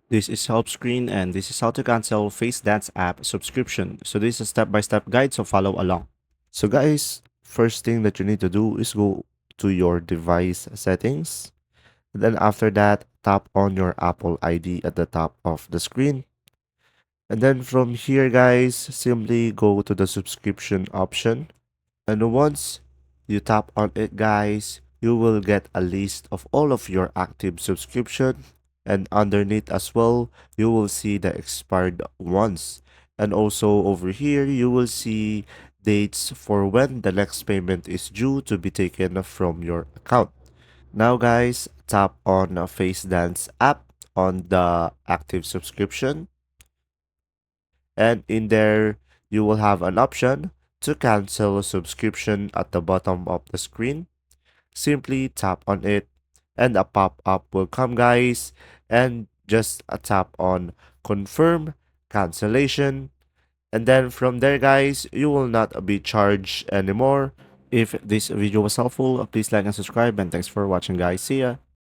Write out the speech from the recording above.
This is Helpscreen and this is how to cancel Face Dance app subscription. So this is a step-by-step guide, so follow along. So guys, first thing that you need to do is go to your device settings. Then after that, tap on your Apple ID at the top of the screen. And then from here guys, simply go to the subscription option. And once you tap on it guys, you will get a list of all of your active subscription, and underneath as well you will see the expired ones, and also over here you will see dates for when the next payment is due to be taken from your account. Now guys, tap on Face Dance app on the active subscription, and in there you will have an option to cancel a subscription at the bottom of the screen. Simply tap on it and a pop-up will come guys, and just a tap on confirm cancellation, and then from there guys you will not be charged anymore. If this video was helpful, please like and subscribe, and thanks for watching guys. See ya.